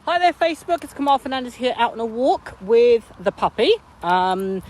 Hi there Facebook, it's Kamal Fernandez here out on a walk with the puppy. And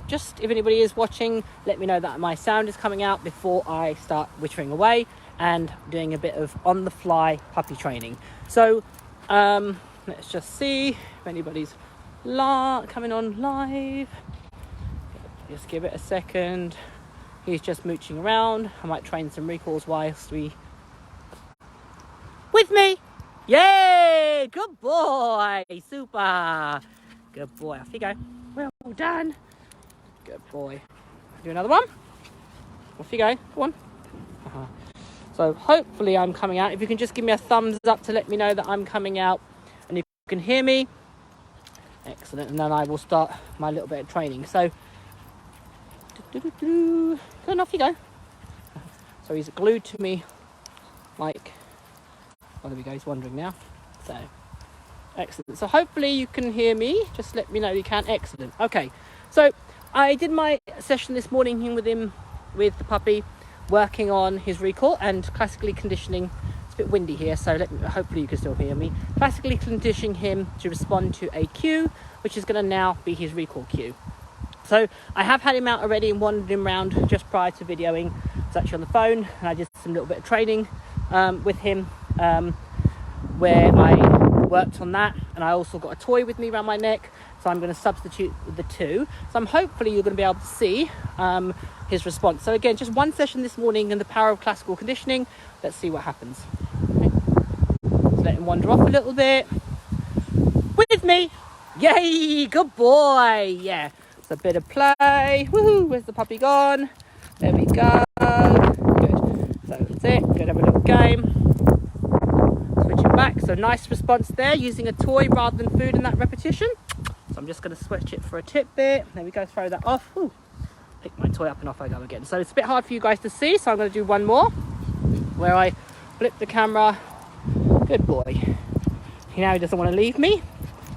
just if anybody is watching, let me know that my sound is coming out before I start whittering away and doing a bit of on the fly puppy training. So let's just see if anybody's coming on live. Just give it a second. He's just mooching around. I might train some recalls whilst we... With me! Yay! Good boy! Super! Good boy. Off you go. Well done. Good boy. Do another one. Off you go. Go on. So hopefully I'm coming out. If you can just give me a thumbs up to let me know that I'm coming out and you can hear me. Excellent. And then I will start my little bit of training. So, good, off you go. So he's glued to me like... Oh, there we go, he's wandering now. So, excellent. So hopefully you can hear me. Just let me know you can. Excellent. Okay, so I did my session this morning with the puppy, working on his recall and classically conditioning. It's a bit windy here, so hopefully you can still hear me. Classically conditioning him to respond to a cue, which is going to now be his recall cue. So I have had him out already and wandered him around just prior to videoing. I was actually on the phone and I did some little bit of training with him. Where I worked on that, and I also got a toy with me around my neck, so I'm going to substitute the two. So hopefully you're going to be able to see his response. So again, just one session this morning in the power of classical conditioning. Let's see what happens. Okay. Let's let him wander off a little bit. With me! Yay! Good boy! Yeah, it's a bit of play. Woohoo! Where's the puppy gone? There we go. Good. So that's it. Go have a little game. Switch it back. So nice response there, using a toy rather than food in that repetition. So I'm just going to switch it for a tip bit. There we go, throw that off. Ooh. Pick my toy up and off I go again. So it's a bit hard for you guys to see, so I'm going to do one more where I flip the camera. Good boy. Now he doesn't want to leave me.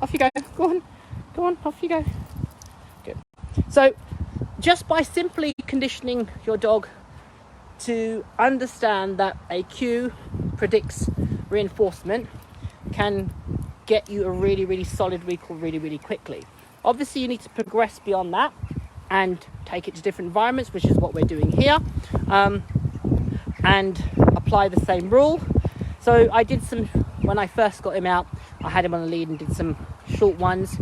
Off you go. Go on, off you go. Good. So just by simply conditioning your dog to understand that a cue predicts reinforcement can get you a really, really solid recall really, really quickly. Obviously, you need to progress beyond that and take it to different environments, which is what we're doing here, and apply the same rule. So I did some, when I first got him out, I had him on a lead and did some short ones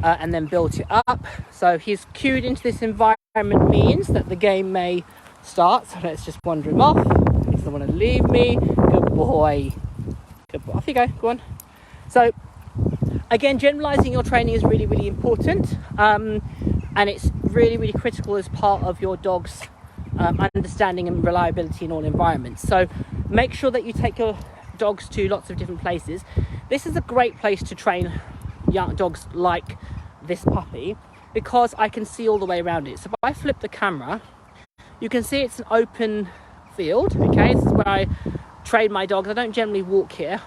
and then built it up. So he's cued into this environment means that the game may start. So let's just wander him off. He doesn't want to leave me. Good boy. Good boy. Off you go. Go on. So again, generalizing your training is really, really important. And it's really, really critical as part of your dog's understanding and reliability in all environments. So make sure that you take your dogs to lots of different places. This is a great place to train young dogs like this puppy because I can see all the way around it. So if I flip the camera, you can see it's an open field. Okay, this is where I train my dogs. I don't generally walk here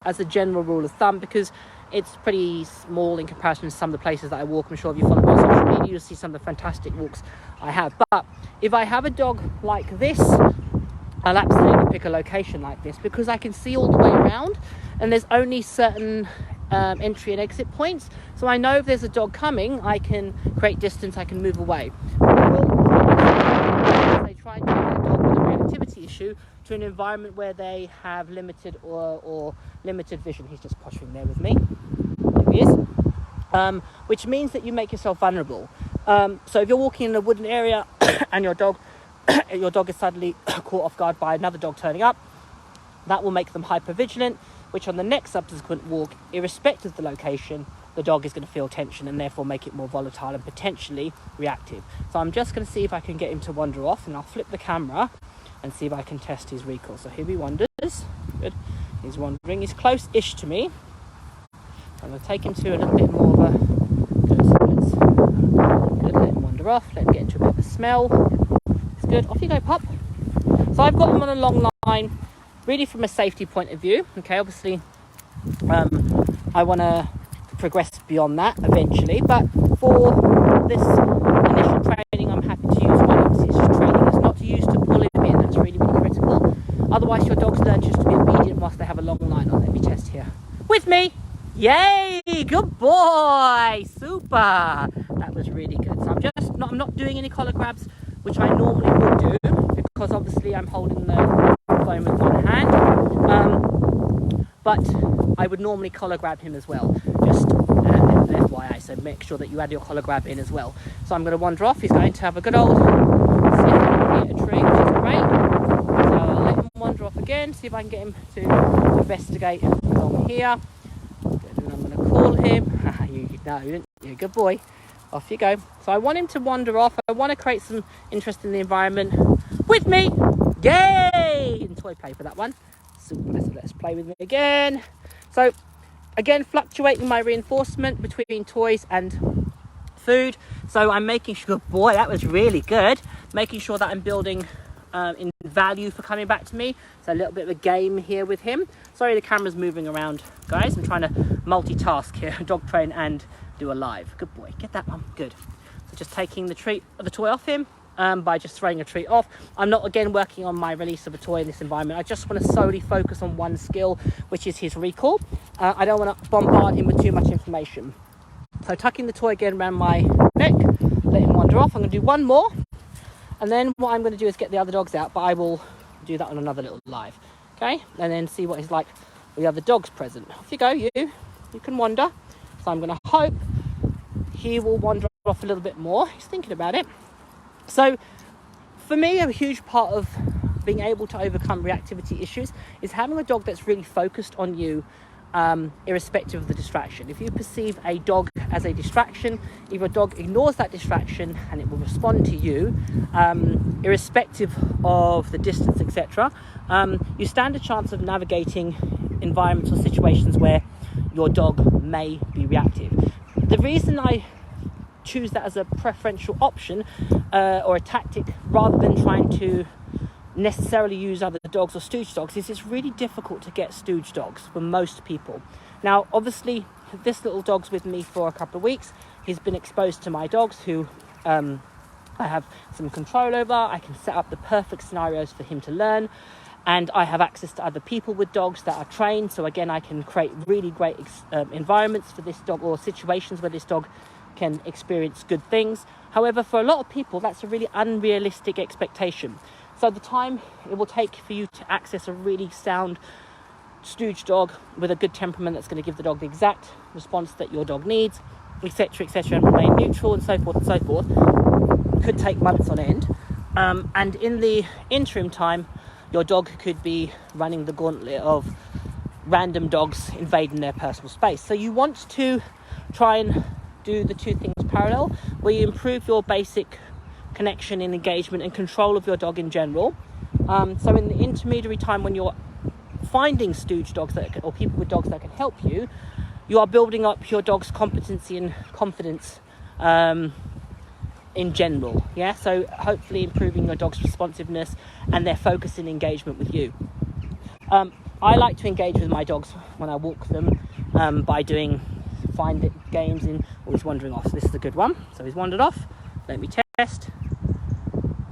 as a general rule of thumb because it's pretty small in comparison to some of the places that I walk. I'm sure if you follow me on social media, you'll see some of the fantastic walks I have. But if I have a dog like this, I'll absolutely pick a location like this because I can see all the way around and there's only certain entry and exit points. So I know if there's a dog coming, I can create distance, I can move away. They try to get a dog with a reactivity issue to an environment where they have limited or limited vision. He's just pottering there with me. There he is. Which means that you make yourself vulnerable. So if you're walking in a wooden area and your dog is suddenly caught off guard by another dog turning up, that will make them hypervigilant, which on the next subsequent walk, irrespective of the location, the dog is going to feel tension and therefore make it more volatile and potentially reactive. So I'm just going to see if I can get him to wander off, and I'll flip the camera and see if I can test his recall. So here he wanders. Good. He's wandering. He's close-ish to me. I'm going to take him to a little bit more of a... Good. So good. Let him wander off. Let him get into a bit of a smell. It's good. Off you go, pup. So I've got him on a long line, really from a safety point of view. Okay, obviously, I want to progress beyond that eventually, but for this initial training I'm happy to use one. Obviously it's just training, it's not to use to pull him in. That's really, really critical. Otherwise your dogs learn just to be obedient obedient whilst they have a long line on. Let me test here. With me! Yay! Good boy! Super! That was really good. So I'm not doing any collar grabs, which I normally would do, because obviously I'm holding the phone with one hand. But I would normally collar grab him as well. Just FYI, so make sure that you add your collar grab in as well. So I'm going to wander off. He's going to have a good old sniff and hit a tree, which is great. So I'll let him wander off again, see if I can get him to investigate along here. Good, and I'm going to call him. No, you didn't. You're a good boy. Off you go. So I want him to wander off. I want to create some interest in the environment. With me! Yay! And toy play for that one. Super. So let's play with me again. So again, fluctuating my reinforcement between toys and food. So I'm making sure, boy, that was really good. Making sure that I'm building in value for coming back to me. So a little bit of a game here with him. Sorry, the camera's moving around, guys. I'm trying to multitask here, dog train and do a live. Good boy, get that one, good. So just taking the toy off him by just throwing a treat off. I'm not again working on my release of a toy in this environment. I just want to solely focus on one skill, which is his recall. I don't want to bombard him with too much information. So tucking the toy again around my neck, let him wander off. I'm going to do one more, and then what I'm going to do is get the other dogs out, but I will do that on another little live, okay? And then see what he's like with the other dogs present. Off you go, you can wander. So I'm going to hope he will wander off a little bit more. He's thinking about it. So for me, a huge part of being able to overcome reactivity issues is having a dog that's really focused on you, irrespective of the distraction. If you perceive a dog as a distraction, if a dog ignores that distraction and it will respond to you, irrespective of the distance, etc., you stand a chance of navigating environments or situations where your dog may be reactive. The reason I choose that as a preferential option or a tactic rather than trying to necessarily use other dogs or stooge dogs is it's really difficult to get stooge dogs for most people. Now obviously this little dog's with me for a couple of weeks. He's been exposed to my dogs who I have some control over. I can set up the perfect scenarios for him to learn, and I have access to other people with dogs that are trained, so again I can create really great environments for this dog, or situations where this dog can experience good things. However, for a lot of people that's a really unrealistic expectation. So the time it will take for you to access a really sound stooge dog with a good temperament that's going to give the dog the exact response that your dog needs, etc., etc., and remain neutral and so forth and so forth, could take months on end. And in the interim time, your dog could be running the gauntlet of random dogs invading their personal space. So you want to try and do the two things parallel, where you improve your basic connection and engagement and control of your dog in general. So in the intermediary time when you're finding stooge dogs or people with dogs that can help you, you are building up your dog's competency and confidence in general. Yeah, so hopefully improving your dog's responsiveness and their focus and engagement with you. I like to engage with my dogs when I walk them by doing find it games in. Oh, he's wandering off. So this is a good one. So he's wandered off. Let me test.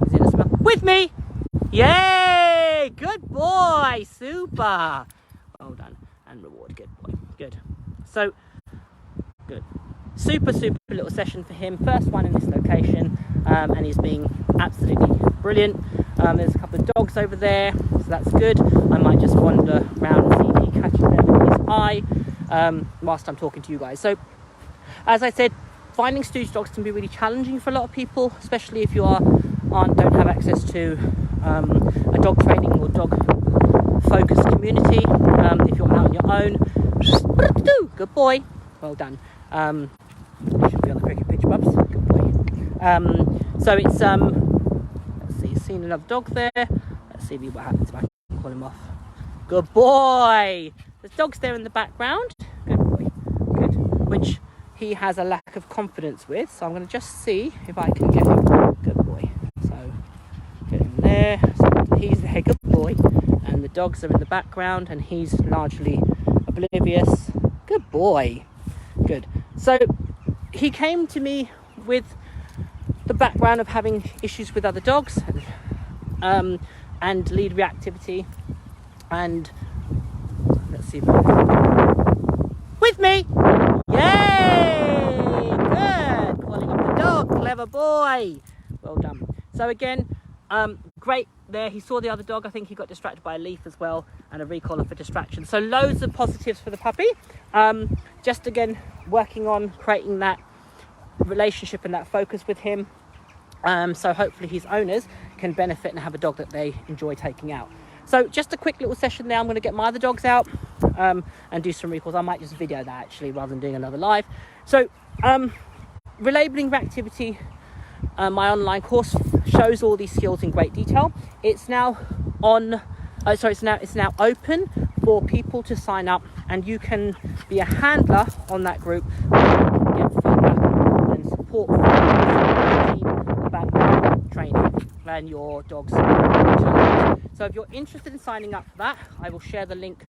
He's in a smell. With me! Yay! Good boy! Super! Well done. And reward. Good boy. Good. So, good. Super little session for him. First one in this location. And he's being absolutely brilliant. There's a couple of dogs over there. So that's good. I might just wander around and see if he catches them in his eye whilst I'm talking to you guys. So, as I said, finding stooge dogs can be really challenging for a lot of people, especially if you don't have access to a dog training or dog focused community. If you're out on your own, good boy, well done. You should be on the cricket pitch, Bubs. Good boy. So it's let's see, seen another dog there. Let's see what happens if I can call him off. Good boy. There's dogs there in the background. Good boy. Good. Which he has a lack of confidence with, so I'm going to just see if I can get him. Good boy. So get him there. So he's there. Good boy. And the dogs are in the background and he's largely oblivious. Good boy. Good. So he came to me with the background of having issues with other dogs and lead reactivity, and see if with me. Yay! Good. Calling up the dog. Clever boy. Well done. So again, great there. He saw the other dog. I think he got distracted by a leaf as well, and a recaller for distraction. So loads of positives for the puppy. Just again, working on creating that relationship and that focus with him. So hopefully his owners can benefit and have a dog that they enjoy taking out. So just a quick little session there. I'm going to get my other dogs out and do some recalls. I might just video that actually rather than doing another live. So relabeling reactivity, my online course shows all these skills in great detail. It's now on. It's now open for people to sign up, and you can be a handler on that group. Get feedback and support from the team about your training and your dog's challenges. So if you're interested in signing up for that, I will share the link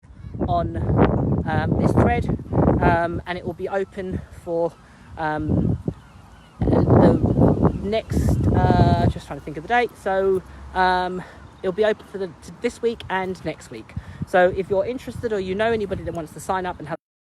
on this thread, and it will be open for the next. Just trying to think of the date. So it'll be open for this week and next week. So if you're interested, or you know anybody that wants to sign up and have